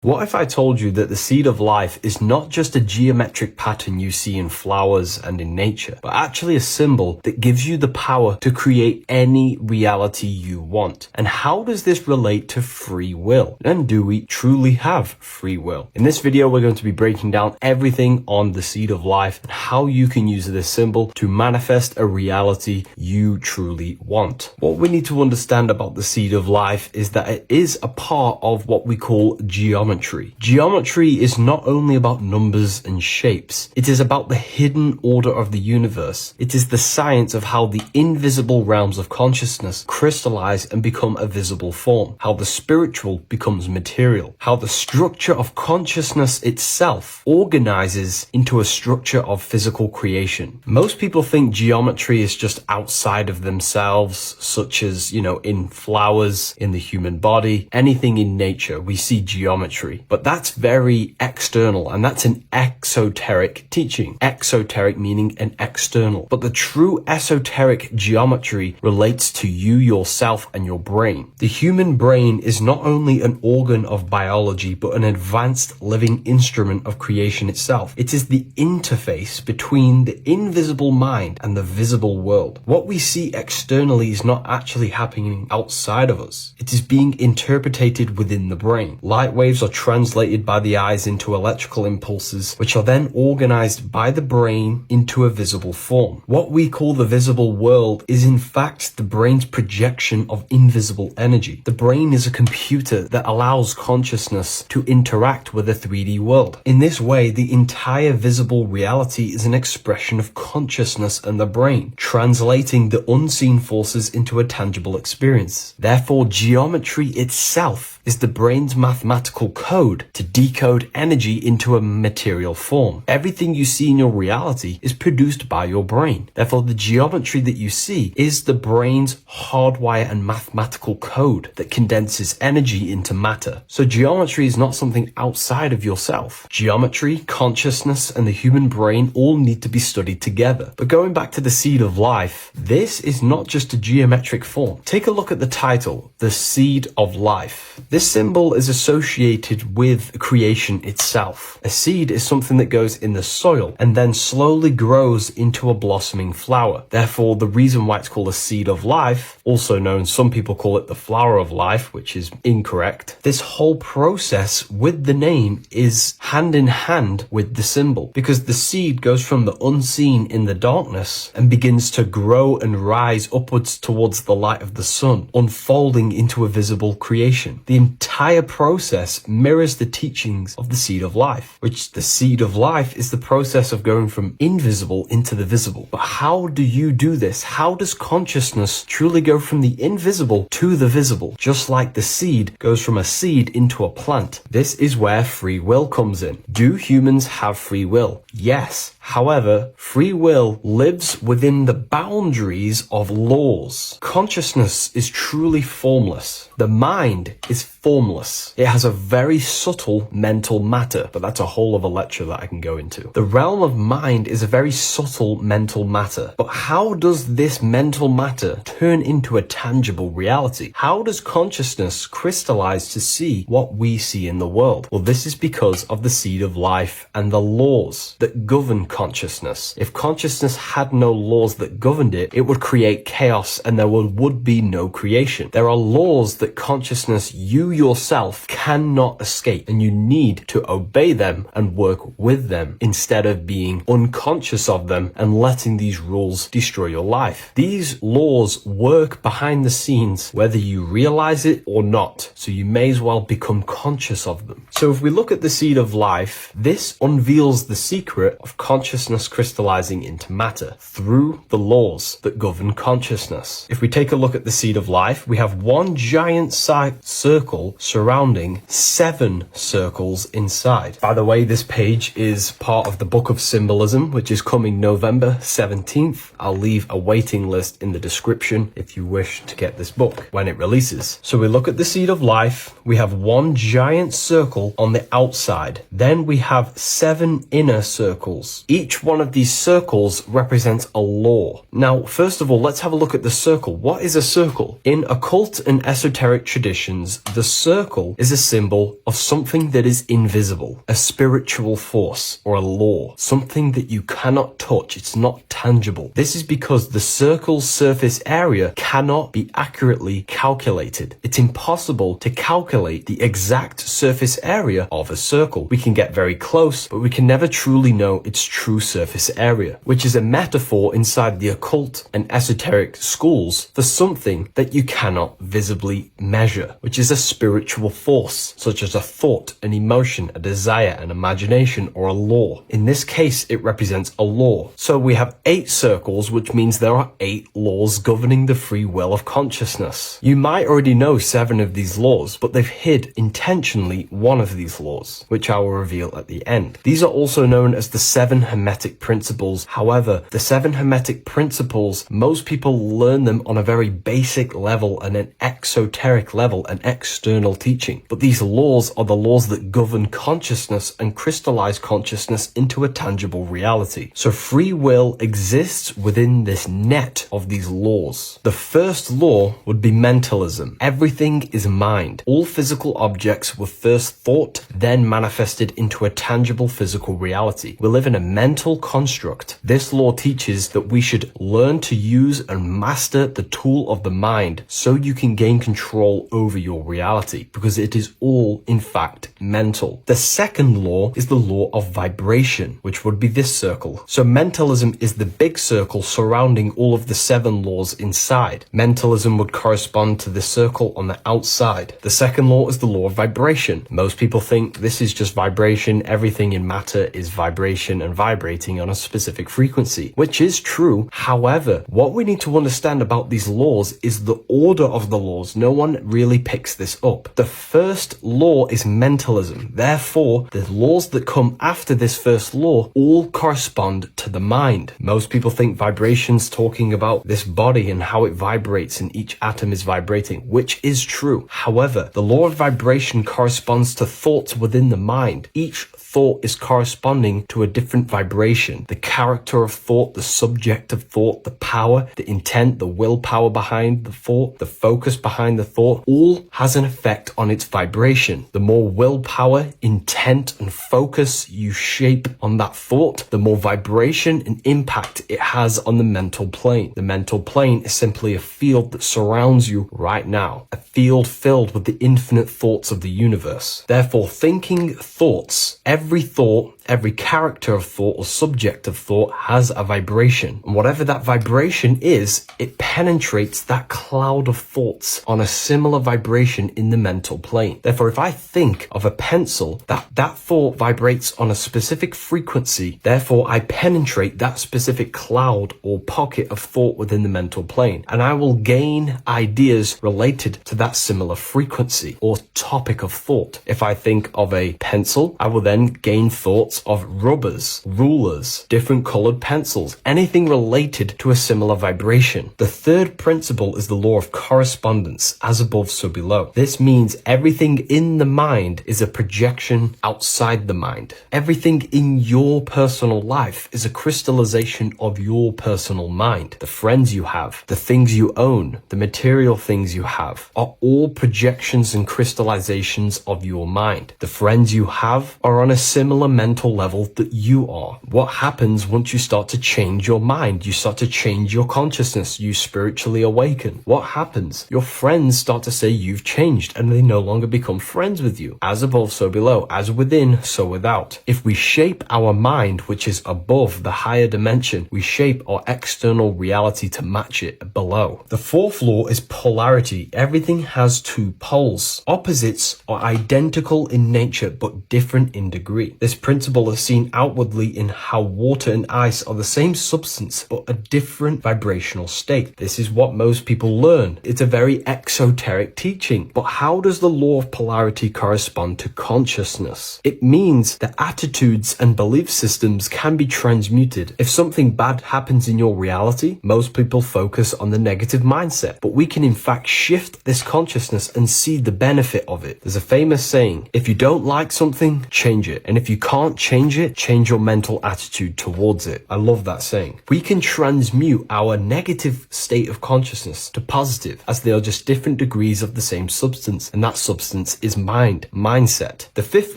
What if I told you that the seed of life is not just a geometric pattern you see in flowers and in nature, but actually a symbol that gives you the power to create any reality you want? And how does this relate to free will? And do we truly have free will? In this video, we're going to be breaking down everything on the seed of life and how you can use this symbol to manifest a reality you truly want. What we need to understand about the seed of life is that it is a part of what we call geometry. Geometry is not only about numbers and shapes, it is about the hidden order of the universe. It is the science of how the invisible realms of consciousness crystallize and become a visible form, how the spiritual becomes material, how the structure of consciousness itself organizes into a structure of physical creation. Most people think geometry is just outside of themselves, such as, in flowers, in the human body, anything in nature, we see geometry. But that's very external, and that's an exoteric teaching. Exoteric meaning an external. But the true esoteric geometry relates to you yourself and your brain. The human brain is not only an organ of biology, but an advanced living instrument of creation itself. It is the interface between the invisible mind and the visible world. What we see externally is not actually happening outside of us. It is being interpreted within the brain. Light waves are translated by the eyes into electrical impulses, which are then organized by the brain into a visible form. What we call the visible world is in fact the brain's projection of invisible energy. The brain is a computer that allows consciousness to interact with a 3D world. In this way, the entire visible reality is an expression of consciousness and the brain, translating the unseen forces into a tangible experience. Therefore, geometry itself is the brain's mathematical code to decode energy into a material form. Everything you see in your reality is produced by your brain. Therefore, the geometry that you see is the brain's hardwire and mathematical code that condenses energy into matter. So geometry is not something outside of yourself. Geometry, consciousness, and the human brain all need to be studied together. But going back to the seed of life, this is not just a geometric form. Take a look at the title, the seed of life. This symbol is associated with creation itself. A seed is something that goes in the soil and then slowly grows into a blossoming flower. Therefore, the reason why it's called a seed of life, also known, some people call it the flower of life, which is incorrect. This whole process with the name is hand in hand with the symbol, because the seed goes from the unseen in the darkness and begins to grow and rise upwards towards the light of the sun, unfolding into a visible creation. The entire process mirrors the teachings of the seed of life, which the seed of life is the process of going from invisible into the visible. But how do you do this? How does consciousness truly go from the invisible to the visible? Just like the seed goes from a seed into a plant. This is where free will comes in. Do humans have free will? Yes. However, free will lives within the boundaries of laws. Consciousness is truly formless. The mind is formless. It has a very subtle mental matter, but that's a whole of a lecture that I can go into. The realm of mind is a very subtle mental matter. But how does this mental matter turn into a tangible reality? How does consciousness crystallize to see what we see in the world? Well, this is because of the seed of life and the laws that govern consciousness. If consciousness had no laws that governed it, it would create chaos and there would be no creation. There are laws that consciousness, you yourself, cannot escape, and you need to obey them and work with them instead of being unconscious of them and letting these rules destroy your life. These laws work behind the scenes whether you realize it or not, so you may as well become conscious of them. So if we look at the seed of life, this unveils the secret of consciousness crystallizing into matter through the laws that govern consciousness. If we take a look at the seed of life, we have one giant circle surrounding 7 circles inside. By the way, this page is part of the Book of Symbolism, which is coming November 17th. I'll leave a waiting list in the description if you wish to get this book when it releases. So we look at the seed of life, we have one giant circle on the outside. Then we have 7 inner circles. Each one of these circles represents a law. Now, first of all, let's have a look at the circle. What is a circle? In occult and esoteric traditions, the circle is a symbol of something that is invisible, a spiritual force or a law, something that you cannot touch. It's not tangible. This is because the circle's surface area cannot be accurately calculated. It's impossible to calculate the exact surface area of a circle. We can get very close, but we can never truly know its true surface area, which is a metaphor inside the occult and esoteric schools for something that you cannot visibly measure, which is a spiritual force, such as a thought, an emotion, a desire, an imagination, or a law. In this case, it represents a law. So we have 8 circles, which means there are 8 laws governing the free will of consciousness. You might already know 7 of these laws, but they've hid intentionally one of these laws, which I will reveal at the end. These are also known as the 7 Hermetic Principles. However, the 7 Hermetic Principles, most people learn them on a very basic level and an exoteric level, an external teaching. But these laws are the laws that govern consciousness and crystallize consciousness into a tangible reality. So free will exists within this net of these laws. The first law would be mentalism. Everything is mind. All physical objects were first thought, then manifested into a tangible physical reality. We live in a mental construct. This law teaches that we should learn to use and master the tool of the mind so you can gain control over your reality, because it is all, in fact, mental. The second law is the law of vibration, which would be this circle. So mentalism is the big circle surrounding all of the 7 laws inside. Mentalism would correspond to the circle on the outside. The second law is the law of vibration. Most people think this is just vibration. Everything in matter is vibration and vibrating on a specific frequency, which is true. However, what we need to understand about these laws is the order of the laws. No one really picks this up. The first law is mentalism. Therefore, the laws that come after this first law all correspond to the mind. Most people think vibration's talking about this body and how it vibrates and each atom is vibrating, which is true. However, the law of vibration corresponds to thoughts within the mind. Each thought is corresponding to a different vibration. The character of thought, the subject of thought, the power, the intent, the willpower behind the thought, the focus behind the thought, all has an effect on its vibration. The more willpower, intent, and focus you shape on that thought, the more vibration and impact it has on the mental plane. The mental plane is simply a field that surrounds you right now, a field filled with the infinite thoughts of the universe. Therefore, thinking thoughts, every thought, every character of thought or subject of thought has a vibration. And whatever that vibration is, it penetrates that cloud of thoughts on a similar vibration in the mental plane. Therefore, if I think of a pencil, that thought vibrates on a specific frequency. Therefore, I penetrate that specific cloud or pocket of thought within the mental plane. And I will gain ideas related to that similar frequency or topic of thought. If I think of a pencil, I will then gain thoughts of rubbers, rulers, different colored pencils, anything related to a similar vibration. The third principle is the law of correspondence, as above, so below. This means everything in the mind is a projection outside the mind. Everything in your personal life is a crystallization of your personal mind. The friends you have, the things you own, the material things you have are all projections and crystallizations of your mind. The friends you have are on a similar mental level that you are. What happens once you start to change your mind? You start to change your consciousness. You spiritually awaken. What happens? Your friends start to say you've changed and they no longer become friends with you. As above, so below. As within, so without. If we shape our mind, which is above the higher dimension, we shape our external reality to match it below. The fourth law is polarity. Everything has 2 poles. Opposites are identical in nature but different in degree. This principle is seen outwardly in how water and ice are the same substance but a different vibrational state. This is what most people learn. It's a very exoteric teaching. But how does the law of polarity correspond to consciousness? It means that attitudes and belief systems can be transmuted. If something bad happens in your reality, most people focus on the negative mindset. But we can in fact shift this consciousness and see the benefit of it. There's a famous saying, if you don't like something, change it. And if you can't change it, change your mental attitude towards it. I love that saying. We can transmute our negative state of consciousness to positive, as they are just different degrees of the same substance, and that substance is mind, mindset. The fifth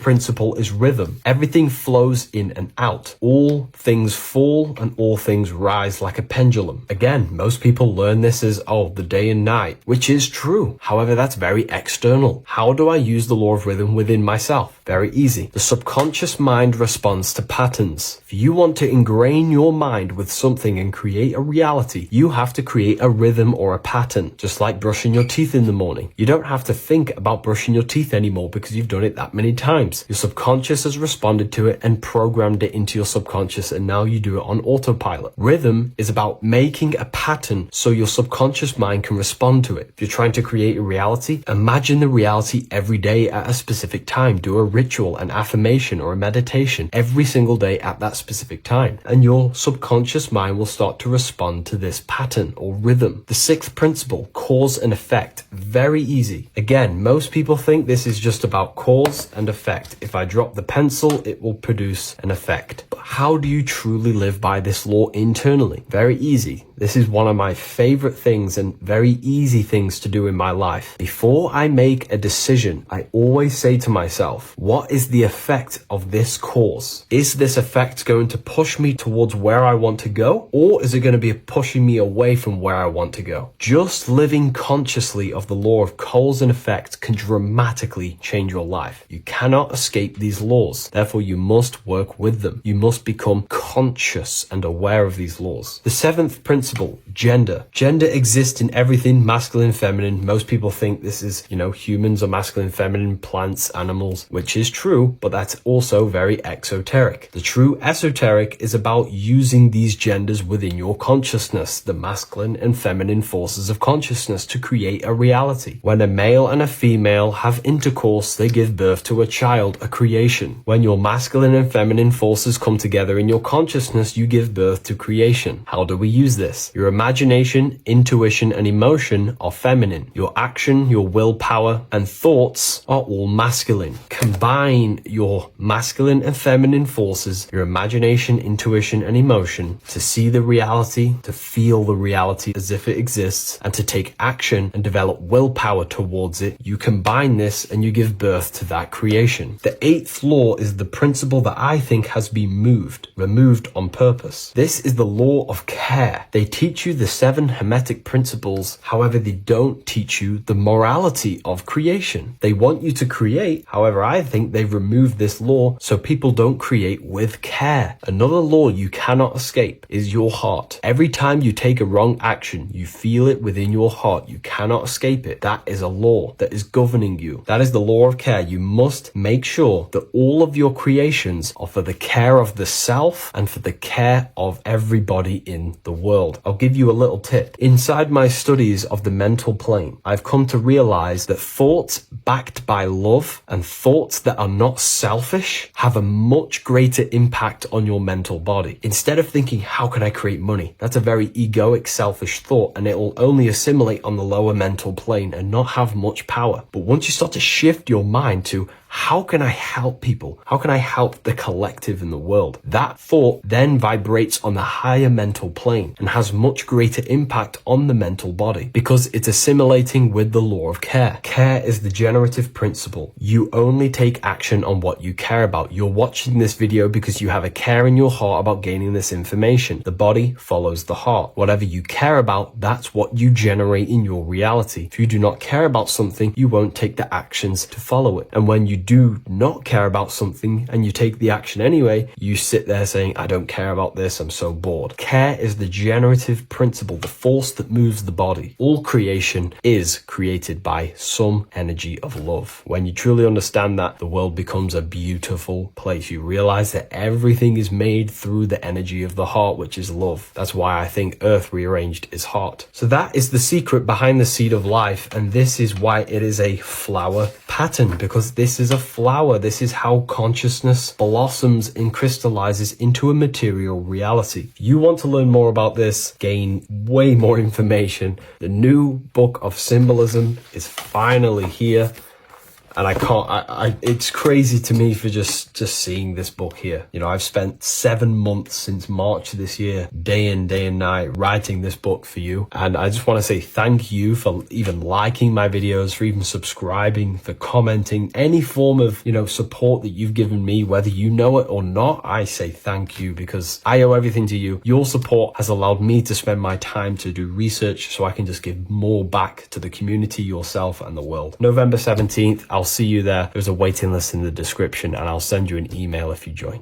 principle is rhythm. Everything flows in and out. All things fall and all things rise like a pendulum. Again, most people learn this as, the day and night, which is true. However, that's very external. How do I use the law of rhythm within myself? Very easy. The subconscious mind responds to patterns. If you want to ingrain your mind with something and create a reality, you have to create a rhythm or a pattern, just like brushing your teeth in the morning. You don't have to think about brushing your teeth anymore because you've done it that many times. Your subconscious has responded to it and programmed it into your subconscious, and now you do it on autopilot. Rhythm is about making a pattern so your subconscious mind can respond to it. If you're trying to create a reality, imagine the reality every day at a specific time. Do a ritual, an affirmation, or a meditation every single day at that specific time, and your subconscious mind will start to respond to this pattern or rhythm. The sixth principle, cause and effect. Very easy. Again, most people think this is just about cause and effect. If I drop the pencil, it will produce an effect. But how do you truly live by this law internally? Very easy. This is one of my favorite things and very easy things to do in my life. Before I make a decision, I always say to myself, what is the effect of this cause? Is this effect going to push me towards where I want to go? Or is it going to be pushing me away from where I want to go? Just living consciously of the law of cause and effect can dramatically change your life. You cannot escape these laws. Therefore, you must work with them. You must become conscious and aware of these laws. The seventh principle, gender. Gender exists in everything, masculine, feminine. Most people think this is, humans are masculine, feminine, plants, animals, which is true, but that's also very exoteric. The true esoteric is about using these genders within your consciousness, the masculine and feminine forces of consciousness, to create a reality. When a male and a female have intercourse, they give birth to a child, a creation. When your masculine and feminine forces come together in your consciousness, you give birth to creation. How do we use this? Your imagination, intuition, and emotion are feminine. Your action, your willpower, and thoughts are all masculine. Combine your masculine and feminine forces, your imagination, intuition, and emotion, to see the reality, to feel the reality as if it exists, and to take action and develop willpower towards it. You combine this and you give birth to that creation. The eighth law is the principle that I think has been removed on purpose. This is the law of care. They teach you the 7 Hermetic principles, however, they don't teach you the morality of creation. They want you to create, however, I think they've removed this law so people don't create with care. Another law you cannot escape is your heart. Every time you take a wrong action, you feel it within your heart. You cannot escape it. That is a law that is governing you. That is the law of care. You must make sure that all of your creations are for the care of the self and for the care of everybody in the world. I'll give you a little tip. Inside my studies of the mental plane, I've come to realize that thoughts backed by love and thoughts that are not selfish have a much greater impact on your mental body. Instead of thinking, how can I create money? That's a very egoic, selfish thought, and it will only assimilate on the lower mental plane and not have much power. But once you start to shift your mind to, how can I help people? How can I help the collective in the world? That thought then vibrates on the higher mental plane and has much greater impact on the mental body because it's assimilating with the law of care. Care is the generative principle. You only take action on what you care about. You're watching this video because you have a care in your heart about gaining this information. The body follows the heart. Whatever you care about, that's what you generate in your reality. If you do not care about something, you won't take the actions to follow it. And when you do not care about something and you take the action anyway, you sit there saying, I don't care about this, I'm so bored. Care is the generative principle, the force that moves the body. All creation is created by some energy of love. When you truly understand that, the world becomes a beautiful place. You realize that everything is made through the energy of the heart, which is love. That's why I think Earth rearranged is heart. So that is the secret behind the seed of life, and this is why it is a flower pattern, because this is a flower. This is how consciousness blossoms and crystallizes into a material reality. If you want to learn more about this, gain way more information, the new book of symbolism is finally here. And I can't, it's crazy to me for just seeing this book here. You know, I've spent 7 months since March of this year, day in, day and night, writing this book for you. And I just want to say thank you for even liking my videos, for even subscribing, for commenting, any form of, you know, support that you've given me, whether you know it or not. I say thank you because I owe everything to you. Your support has allowed me to spend my time to do research so I can just give more back to the community, yourself, and the world. November 17th, I'll see you there. There's a waiting list in the description, and I'll send you an email if you join.